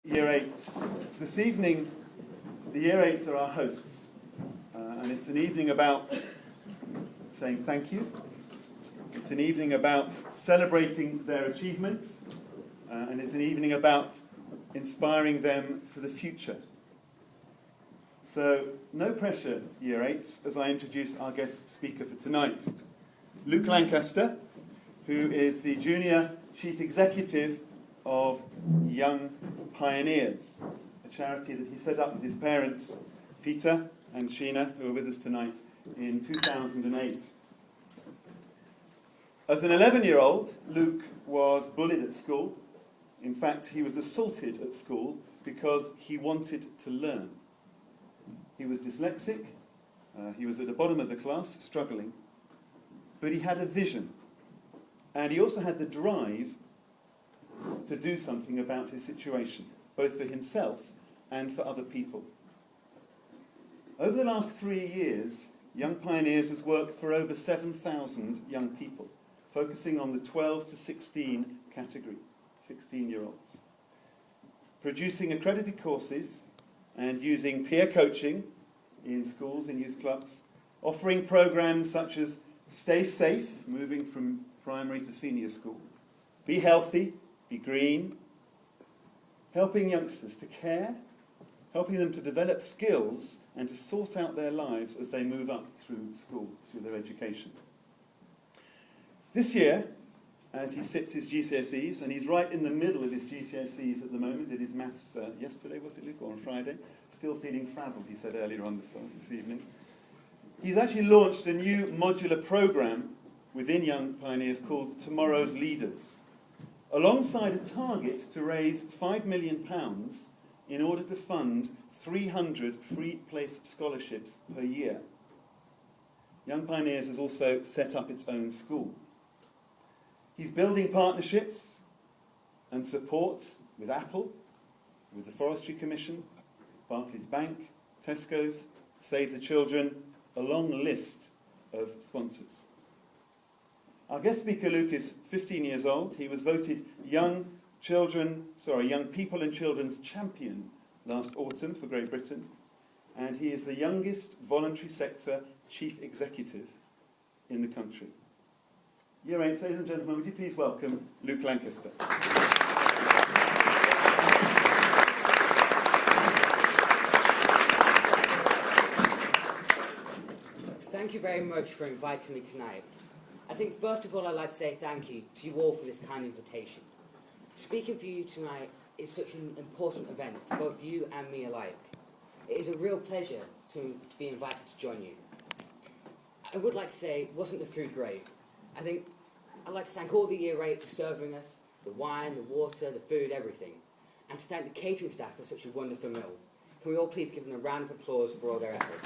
Year 8s. This evening, the Year 8s are our hosts, and it's an evening about saying thank you. It's an evening about celebrating their achievements, and it's an evening about inspiring them for the future. So, no pressure, Year 8s, as I introduce our guest speaker for tonight, Luke Lancaster, who is the Junior Chief Executive of Young Pioneers, a charity that he set up with his parents, Peter and Sheena, who are with us tonight, in 2008. As an 11-year-old, Luke was bullied at school. In fact, he was assaulted at school because he wanted to learn. He was dyslexic, he was at the bottom of the class, struggling, but he had a vision, and he also had the drive to do something about his situation, both for himself and for other people. Over the last 3 years, Young Pioneers has worked for over 7,000 young people, focusing on the 12 to 16 category, 16-year-olds, producing accredited courses and using peer coaching in schools and youth clubs, offering programs such as Stay Safe, moving from primary to senior school, Be Healthy, Be Green, helping youngsters to care, helping them to develop skills and to sort out their lives as they move up through school, through their education. This year, as he sits his GCSEs, and he's right in the middle of his GCSEs at the moment, did his maths yesterday, was it, Luke, or on Friday? Still feeling frazzled, he said earlier on this evening. He's actually launched a new modular program within Young Pioneers called Tomorrow's Leaders, alongside a target to raise £5 million in order to fund 300 free place scholarships per year. Young Pioneers has also set up its own school. He's building partnerships and support with Apple, with the Forestry Commission, Barclays Bank, Tesco's, Save the Children, a long list of sponsors. Our guest speaker, Luke, is 15 years old. He was voted Young People and Children's Champion last autumn for Great Britain, and he is the youngest voluntary sector chief executive in the country. Year 8, ladies and gentlemen, would you please welcome Luke Lancaster. Thank you very much for inviting me tonight. I think first of all I'd like to say thank you to you all for this kind invitation. Speaking for you tonight is such an important event for both you and me alike. It is a real pleasure to be invited to join you. I would like to say, wasn't the food great? I'd like to thank all the Year 8 for serving us, the wine, the water, the food, everything. And to thank the catering staff for such a wonderful meal. Can we all please give them a round of applause for all their efforts?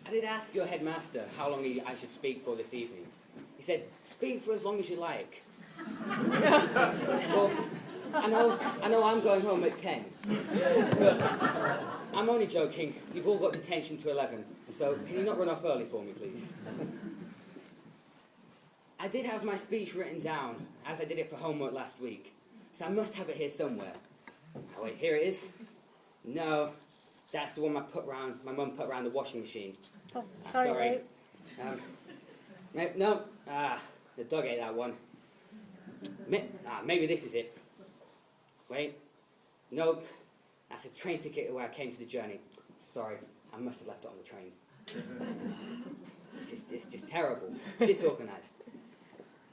I did ask your headmaster how long I should speak for this evening. He said, speak for as long as you like. Well, I know I'm going home at 10. But I'm only joking. You've all got detention to 11. So can you not run off early for me, please? I did have my speech written down, as I did it for homework last week. So I must have it here somewhere. Oh, wait, here it is. No, that's the one my mum put around the washing machine. Oh, sorry. No, the dog ate that one. Maybe this is it. Wait, nope, that's a train ticket where I came to the journey. Sorry, I must have left it on the train. It's just terrible, disorganised.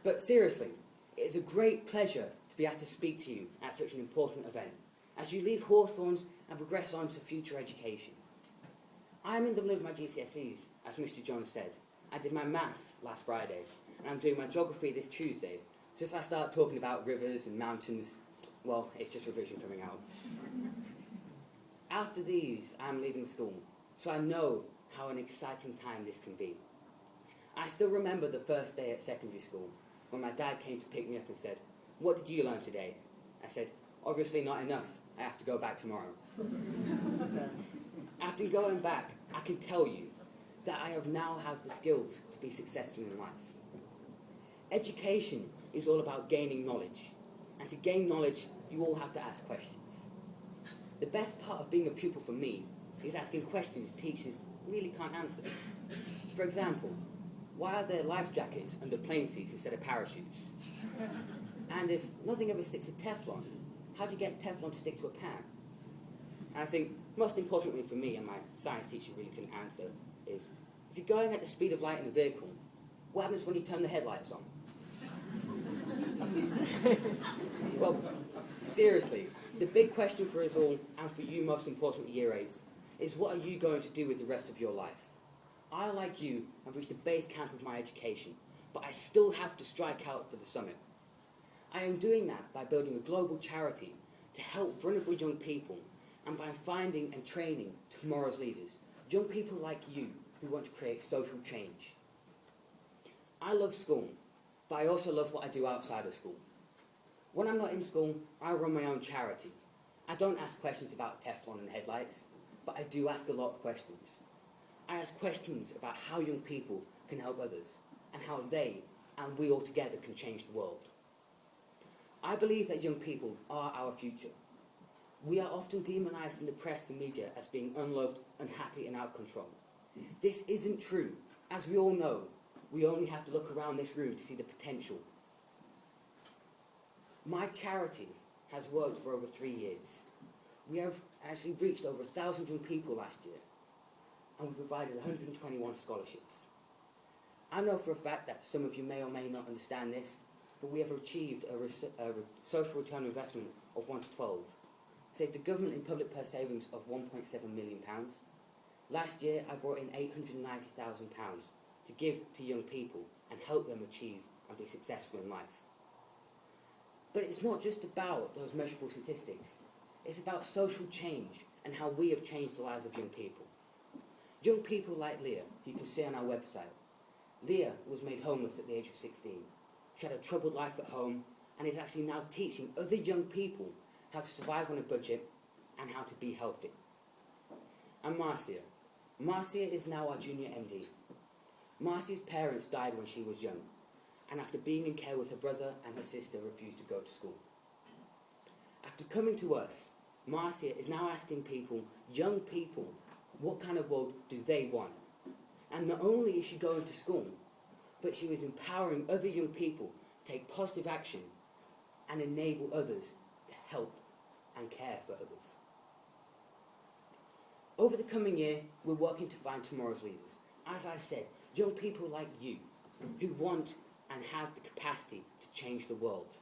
But seriously, it's a great pleasure to be asked to speak to you at such an important event, as you leave Hawthorns and progress on to future education. I am in the middle of my GCSEs, as Mr. John said. I did my maths last Friday, and I'm doing my geography this Tuesday. So if I start talking about rivers and mountains, well, it's just revision coming out. After these, I'm leaving school, so I know how an exciting time this can be. I still remember the first day at secondary school, when my dad came to pick me up and said, "What did you learn today?" I said, "Obviously not enough. I have to go back tomorrow." After going back, I can tell you that I have now have the skills to be successful in life. Education is all about gaining knowledge, and to gain knowledge, you all have to ask questions. The best part of being a pupil for me is asking questions teachers really can't answer. For example, why are there life jackets under plane seats instead of parachutes? And if nothing ever sticks to Teflon, how do you get Teflon to stick to a pan? And I think most importantly for me, and my science teacher really couldn't answer, is if you're going at the speed of light in a vehicle, what happens when you turn the headlights on? Well, seriously, the big question for us all, and for you most importantly Year 8s, is what are you going to do with the rest of your life? I, like you, have reached the base camp of my education, but I still have to strike out for the summit. I am doing that by building a global charity to help vulnerable young people and by finding and training tomorrow's leaders, young people like you who want to create social change. I love school, but I also love what I do outside of school. When I'm not in school, I run my own charity. I don't ask questions about Teflon and headlights, but I do ask a lot of questions. I ask questions about how young people can help others and how they and we all together can change the world. I believe that young people are our future. We are often demonized in the press and media as being unloved, unhappy and out of control. This isn't true. As we all know, we only have to look around this room to see the potential. My charity has worked for over 3 years. We have actually reached over 1,000 young people last year, and we provided 121 scholarships. I know for a fact that some of you may or may not understand this, but we have achieved a social return on investment of 1 to 12, saved the government in public purse savings of £1.7 million. Last year, I brought in £890,000 to give to young people and help them achieve and be successful in life. But it's not just about those measurable statistics. It's about social change and how we have changed the lives of young people. Young people like Leah, who you can see on our website. Leah was made homeless at the age of 16. She had a troubled life at home and is actually now teaching other young people how to survive on a budget and how to be healthy. And Marcia. Marcia is now our junior MD. Marcia's parents died when she was young, and after being in care with her brother and her sister, refused to go to school. After coming to us, Marcia is now asking people, young people, what kind of world do they want? And not only is she going to school, but she was empowering other young people to take positive action and enable others to help and care for others. Over the coming year, we're working to find tomorrow's leaders. As I said, young people like you, who want and have the capacity to change the world.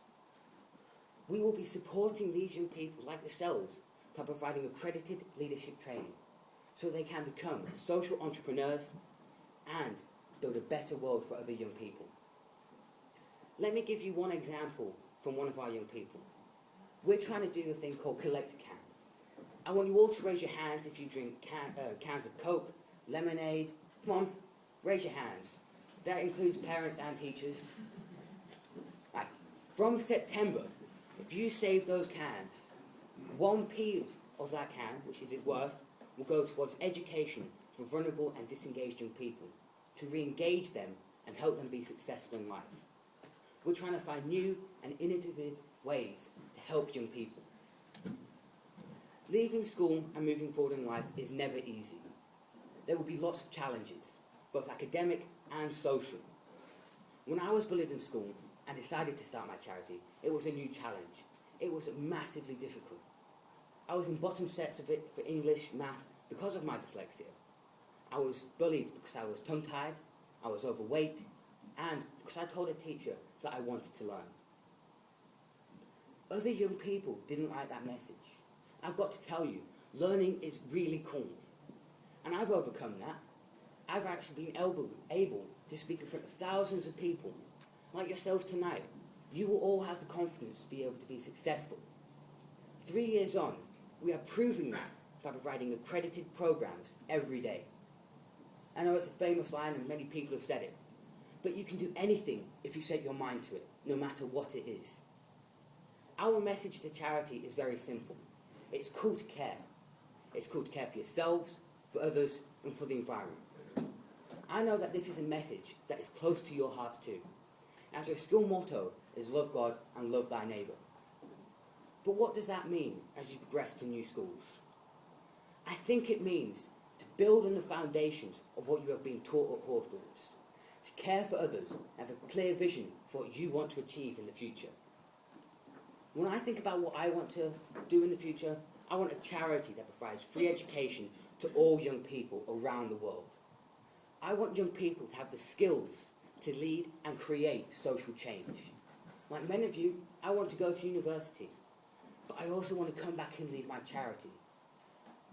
We will be supporting these young people like yourselves by providing accredited leadership training so they can become social entrepreneurs and build a better world for other young people. Let me give you one example from one of our young people. We're trying to do a thing called Collect a Can. I want you all to raise your hands if you drink cans of Coke, lemonade. Come on, raise your hands. That includes parents and teachers. Right. From September, if you save those cans, 1p of that can, which is its worth, will go towards education for vulnerable and disengaged young people, to re-engage them and help them be successful in life. We're trying to find new and innovative ways to help young people. Leaving school and moving forward in life is never easy. There will be lots of challenges, both academic and social. When I was bullied in school and decided to start my charity, it was a new challenge. It was massively difficult. I was in bottom sets of it for English, maths, because of my dyslexia. I was bullied because I was tongue-tied, I was overweight, and because I told a teacher that I wanted to learn. Other young people didn't like that message. I've got to tell you, learning is really cool. And I've overcome that. I've actually been able to speak in front of thousands of people. Like yourselves tonight, you will all have the confidence to be able to be successful. 3 years on, we are proving that by providing accredited programs every day. I know it's a famous line and many people have said it, but you can do anything if you set your mind to it, no matter what it is. Our message to charity is very simple. It's cool to care. It's cool to care for yourselves, for others, and for the environment. I know that this is a message that is close to your hearts too, as our school motto is love God and love thy neighbour. But what does that mean as you progress to new schools? I think it means to build on the foundations of what you have been taught at Hawthorns, to care for others and have a clear vision for what you want to achieve in the future. When I think about what I want to do in the future, I want a charity that provides free education to all young people around the world. I want young people to have the skills to lead and create social change. Like many of you, I want to go to university, but I also want to come back and lead my charity,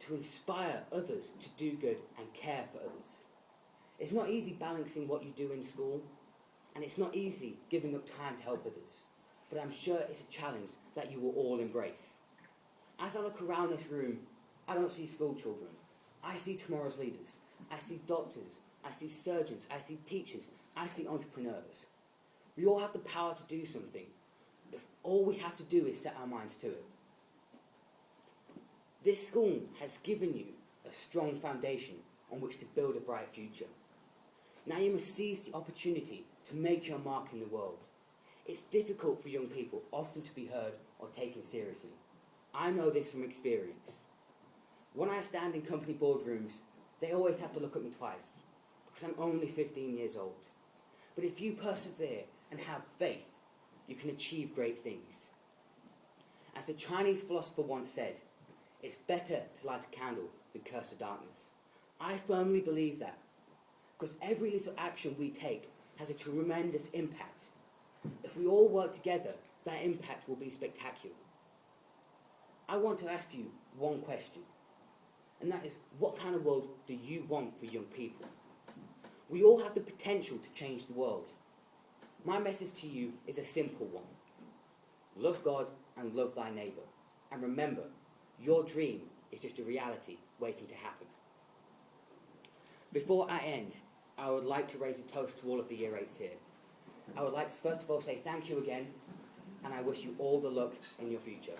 to inspire others to do good and care for others. It's not easy balancing what you do in school, and it's not easy giving up time to help others, but I'm sure it's a challenge that you will all embrace. As I look around this room, I don't see school children. I see tomorrow's leaders. I see doctors. I see surgeons. I see teachers. I see entrepreneurs. We all have the power to do something. All we have to do is set our minds to it. This school has given you a strong foundation on which to build a bright future. Now you must seize the opportunity to make your mark in the world. It's difficult for young people often to be heard or taken seriously. I know this from experience. When I stand in company boardrooms, they always have to look at me twice, because I'm only 15 years old. But if you persevere and have faith, you can achieve great things. As the Chinese philosopher once said, it's better to light a candle than curse the darkness. I firmly believe that, because every little action we take has a tremendous impact. If we all work together, that impact will be spectacular. I want to ask you one question, and that is, what kind of world do you want for young people? We all have the potential to change the world. My message to you is a simple one. Love God and love thy neighbour. And remember, your dream is just a reality waiting to happen. Before I end, I would like to raise a toast to all of the Year 8s here. I would like to first of all say thank you again, and I wish you all the luck in your future.